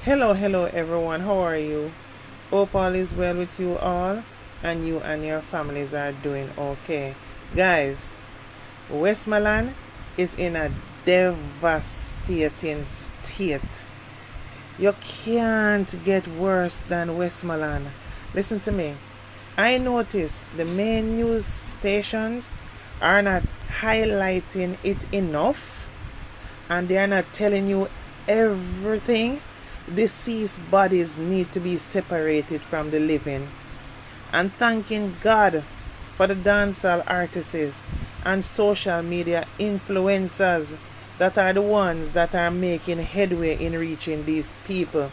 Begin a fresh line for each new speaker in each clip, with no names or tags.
Hello everyone, how are you? Hope all is well with you all and you and your families are doing okay. Guys, Westmoreland is in a devastating state. You can't get worse than Westmoreland. Listen to me. I notice the main news stations are not highlighting it enough and they are not telling you everything. Deceased bodies need to be separated from the living. And thanking God for the dancehall artists and social media influencers that are the ones that are making headway in reaching these people.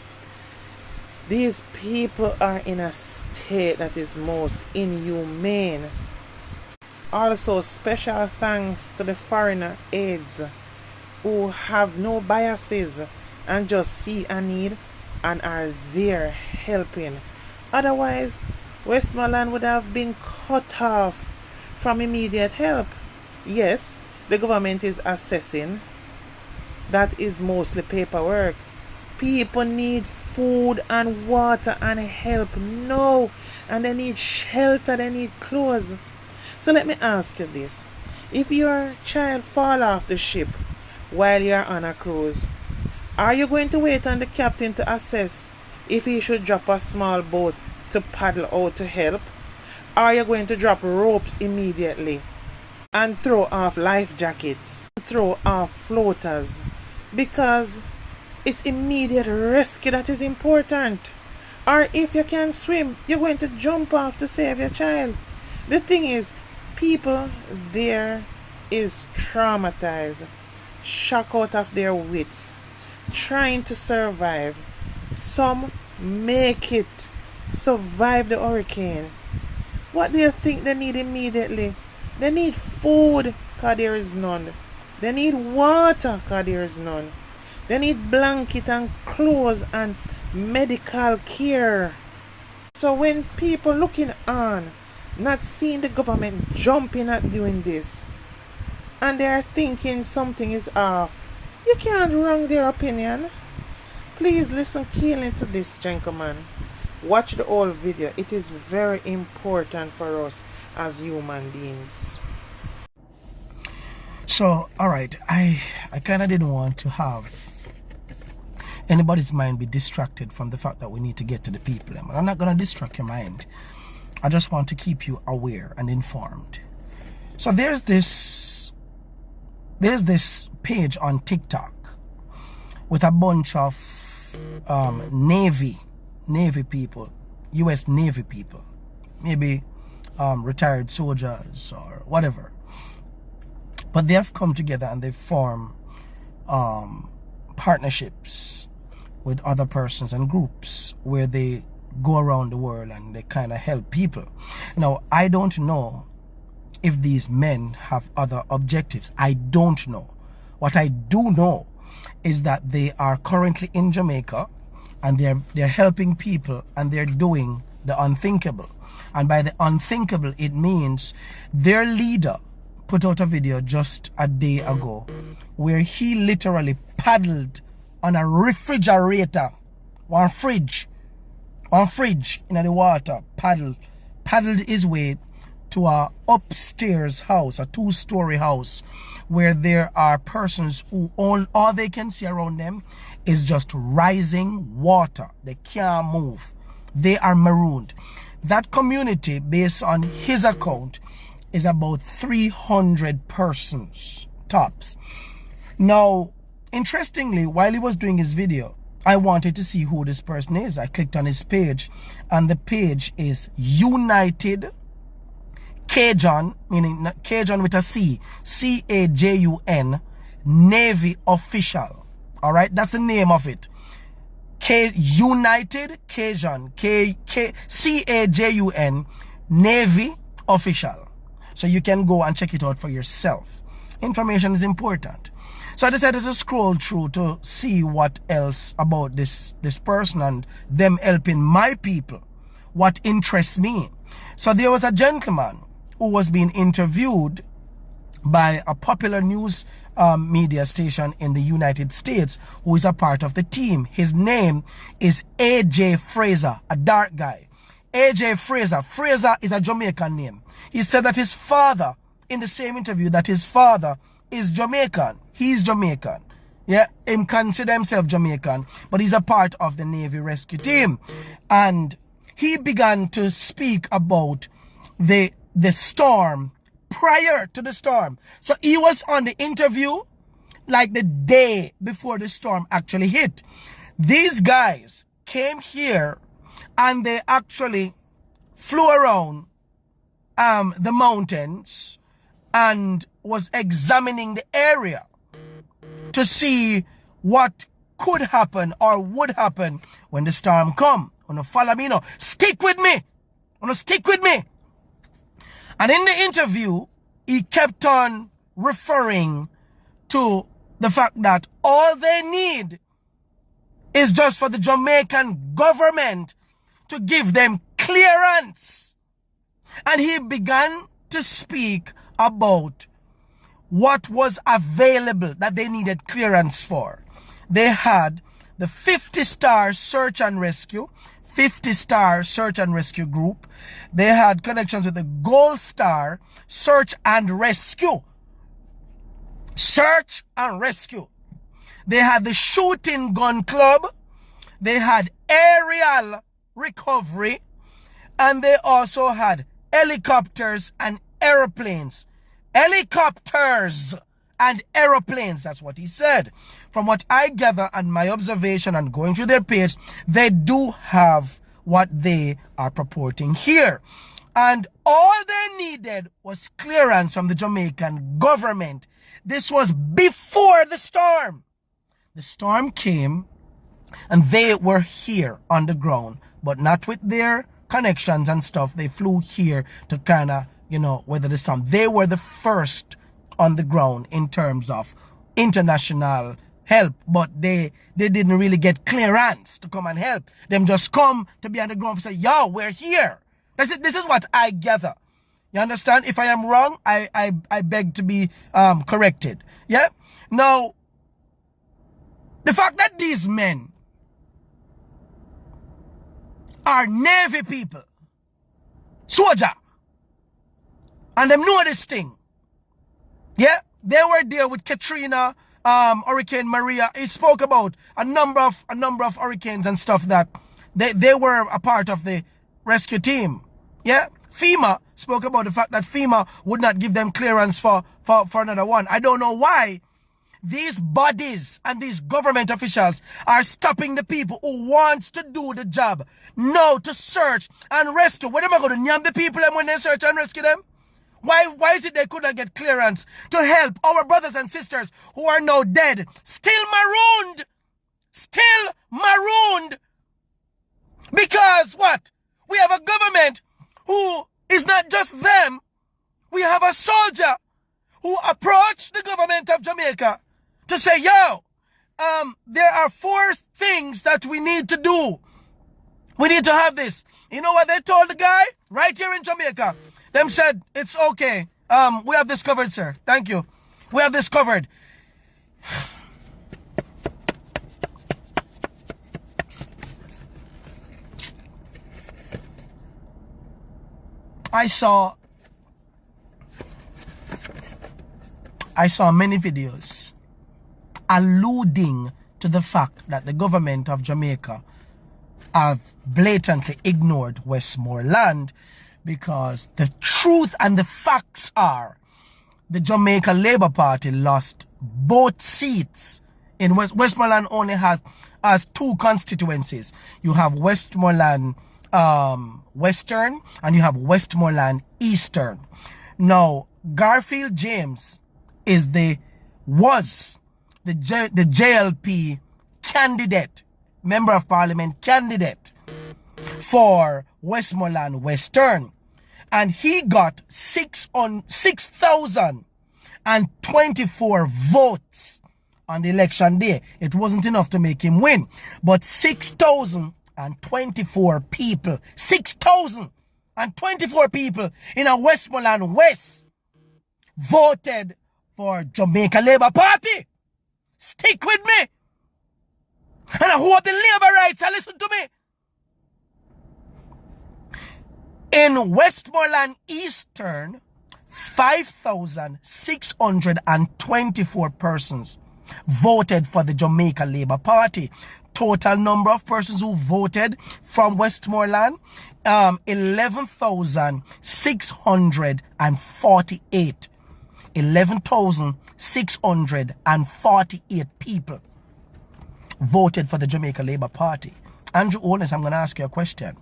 These people are in a state that is most inhumane. Also, special thanks to the foreigner aides who have no biases and just see a need and are there helping. Otherwise, Westmoreland would have been cut off from immediate help. Yes, the government is assessing. That is mostly paperwork. People need food and water and help now. And they need shelter, they need clothes. So let me ask you this. If your child fall off the ship while you're on a cruise, are you going to wait on the captain to assess if he should drop a small boat to paddle out to help? Or are you going to drop ropes immediately and throw off life jackets, throw off floaters? Because it's immediate rescue that is important. Or if you can't swim, you're going to jump off to save your child. The thing is, people there is traumatized, shocked out of their wits, trying to survive. Some make it, survive the hurricane. What do you think they need immediately? They need food, because there is none. They need water, because there is none. They need blanket and clothes and medical care. So when people looking on, not seeing the government jumping at doing this, and they are thinking something is off, you can't wrong their opinion. Please listen keenly to this, gentlemen. Watch the whole video. It is very important for us as human beings.
So, alright, I kind of didn't want to have anybody's mind be distracted from the fact that we need to get to the people. I'm not going to distract your mind. I just want to keep you aware and informed. So there's this page on TikTok with a bunch of Navy people, US Navy people, maybe retired soldiers or whatever. But they have come together and they form partnerships with other persons and groups where they go around the world and they kind of help people. Now, I don't know if these men have other objectives. I don't know. What I do know is that they are currently in Jamaica and they're helping people and they're doing the unthinkable. And by the unthinkable, it means their leader put out a video just a day ago where he literally paddled on a refrigerator, one fridge in the water, paddled his way to a upstairs house, a 2-story house, where there are persons who all they can see around them is just rising water. They can't move. They are marooned. That community, based on his account, is about 300 persons tops. Now, interestingly, while he was doing his video, I wanted to see who this person is. I clicked on his page, and the page is United Cajun, meaning Cajun with a C, C-A-J-U-N, Navy Official. All right, that's the name of it. United Cajun, C-A-J-U-N, Navy Official. So you can go and check it out for yourself. Information is important. So I decided to scroll through to see what else about this person and them helping my people, what interests me. So there was a gentleman who was being interviewed by a popular news media station in the United States who is a part of the team. His name is A.J. Fraser, a dark guy. A.J. Fraser. Fraser is a Jamaican name. He said that his father, in the same interview, that his father is Jamaican. He's Jamaican. Yeah, him consider himself Jamaican, but he's a part of the Navy rescue team. And he began to speak about the storm prior to the storm. So he was on the interview like the day before the storm actually hit. These guys came here and they actually flew around the mountains and was examining the area to see what could happen or would happen when the storm come. Follow me now. Stick with me. Stick with me. And in the interview, he kept on referring to the fact that all they need is just for the Jamaican government to give them clearance. And he began to speak about what was available that they needed clearance for. They had the 50-star search and rescue, 50-star search and rescue group. They had connections with the Gold Star search and rescue. Search and rescue. They had the shooting gun club. They had aerial recovery. And they also had helicopters and airplanes. Helicopters and aeroplanes, that's what he said. From what I gather and my observation and going through their page, they do have what they are purporting here. And all they needed was clearance from the Jamaican government. This was before the storm. The storm came and they were here on the ground, but not with their connections and stuff. They flew here to kind of, weather the storm. They were the first on the ground in terms of international help, but they didn't really get clearance to come and help. Them just come to be on the ground and say, yo, we're here. This is what I gather. You understand? If I am wrong, I beg to be corrected. Yeah? Now, the fact that these men are Navy people, soldier, and them know this thing. Yeah, they were there with Katrina, Hurricane Maria. He spoke about a number of hurricanes and stuff that they were a part of the rescue team. Yeah, FEMA spoke about the fact that FEMA would not give them clearance for another one. I don't know why these bodies and these government officials are stopping the people who wants to do the job now to search and rescue. What am I going to name the people when they search and rescue them? Why is it they could not get clearance to help our brothers and sisters who are now dead, still marooned? Still marooned. Because what? We have a government who is not just them. We have a soldier who approached the government of Jamaica to say, yo, there are 4 things that we need to do. We need to have this. You know what they told the guy? Right here in Jamaica. Them said, it's okay. We have this covered, sir. Thank you. We have this covered. I saw many videos alluding to the fact that the government of Jamaica have blatantly ignored Westmoreland, because the truth and the facts are the Jamaica Labour Party lost both seats. In Westmoreland only has 2 constituencies. You have Westmoreland Western and you have Westmoreland Eastern. Now, Garfield James was the JLP candidate, Member of Parliament candidate for Westmoreland Western. And he got 6,024 votes on the election day. It wasn't enough to make him win, but 6,024 people, 6,024 people in a Westmoreland West voted for Jamaica Labour Party. Stick with me. And I hope the labor rights are listen to me. In Westmoreland Eastern, 5,624 persons voted for the Jamaica Labour Party. Total number of persons who voted from Westmoreland, 11,648. 11,648 people voted for the Jamaica Labour Party. Andrew Owens, I'm going to ask you a question.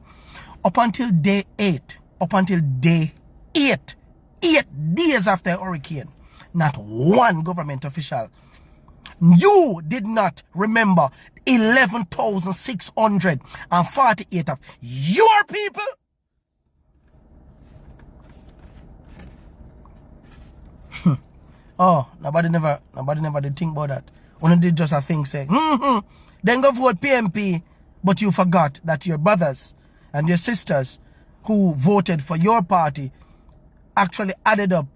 Up until day 8, 8 days after a hurricane, not one government official, you did not remember 11,648 of your people. Oh, nobody never did think about that. Only did just a thing say, then go vote PMP, but you forgot that your brothers and your sisters who voted for your party actually added up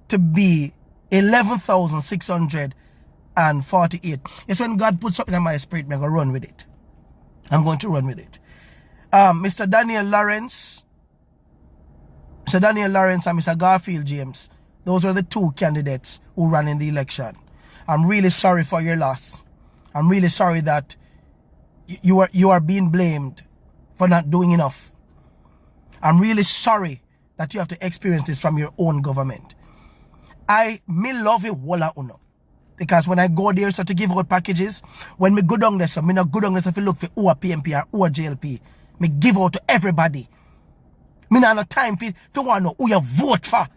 to be 11,648. It's when God puts something in my spirit, I'm going to run with it. I'm going to run with it. Mr. Daniel Lawrence and Mr. Garfield James, those were the two candidates who ran in the election. I'm really sorry for your loss. I'm really sorry that you are being blamed for not doing enough. I'm really sorry that you have to experience this from your own government. Me love it wala uno. Because when I go there so to give out packages, when me go down there, so me not go down there so to look for who a PMP or who a JLP. Me give out to everybody. Me not have time for want to know who you vote for.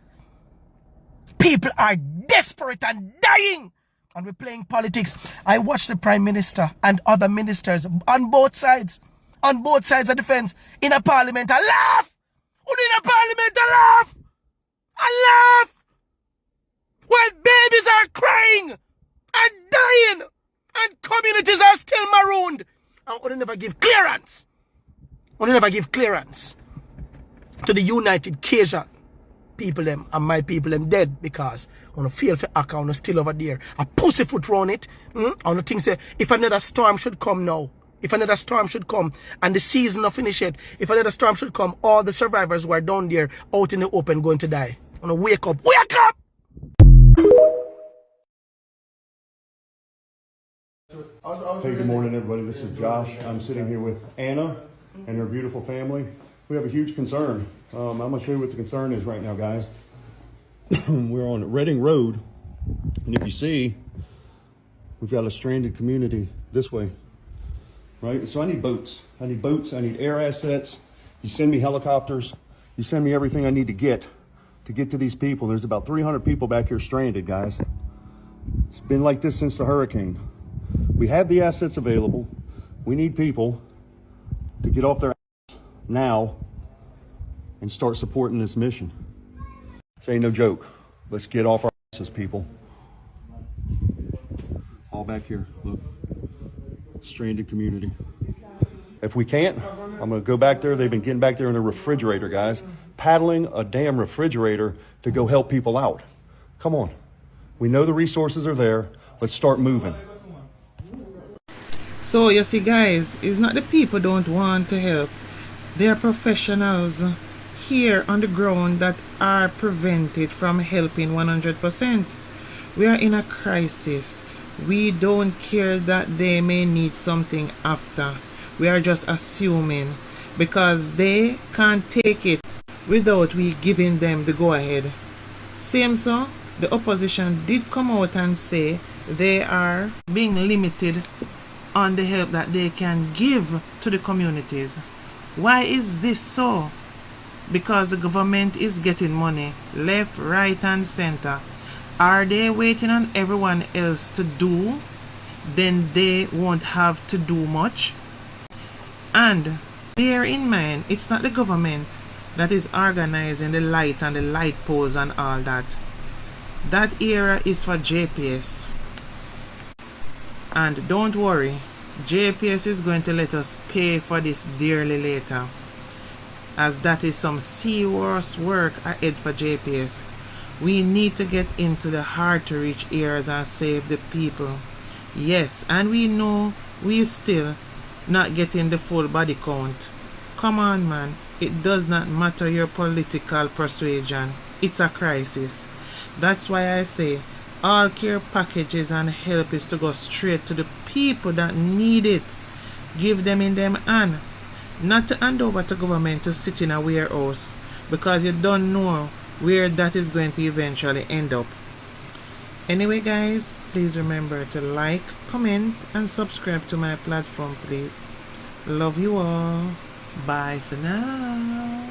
People are desperate and dying. And we're playing politics. I watch the Prime Minister and other ministers on both sides of the fence in a parliament. I laugh! Who in a parliament? I laugh! I laugh! While babies are crying and dying and communities are still marooned. And we never give clearance. We never give clearance to the United Cajun people them and my people them dead because I want to feel for Akka, I want to still over there. A pussyfoot round it. I want to think say if another storm should come now. If another storm should come and the season not finish yet, if another storm should come, all the survivors who are down there out in the open going to die. I want to wake up. Wake up!
Hey, good morning, everybody. This is Josh. I'm sitting here with Anna and her beautiful family. We have a huge concern. I'm going to show you what the concern is right now, guys. We're on Reading Road, and if you see, we've got a stranded community this way, right? So I need boats. I need air assets. You send me helicopters. You send me everything I need to get to these people. There's about 300 people back here stranded, guys. It's been like this since the hurricane. We have the assets available. We need people to get off their ass now and start supporting this mission. This ain't no joke. Let's get off our asses, people. All back here, look. Stranded community. If we can't, I'm gonna go back there. They've been getting back there in a refrigerator, guys. Paddling a damn refrigerator to go help people out. Come on. We know the resources are there. Let's start moving.
So you see, guys, it's not the people don't want to help. There are professionals here on the ground that are prevented from helping 100%. We are in a crisis. We don't care that they may need something after. We are just assuming because they can't take it without we giving them the go-ahead. Same so, the opposition did come out and say they are being limited on the help that they can give to the communities. Why is this so? Because the government is getting money left, right and center. Are they waiting on everyone else to do? Then they won't have to do much. And bear in mind, it's not the government that is organizing the light and the light poles and all that. That area is for JPS. And don't worry, JPS is going to let us pay for this dearly later, as that is some serious work ahead for JPS. We need to get into the hard to reach areas and save the people. Yes, and we know we still not getting the full body count. Come on, man. It does not matter your political persuasion. It's a crisis. That's why I say all care packages and help is to go straight to the people that need it. Give them in them hand. Not to hand over to government to sit in a warehouse, because you don't know where that is going to eventually end up. Anyway guys, please remember to like, comment and subscribe to my platform, please. Love you all. Bye for now.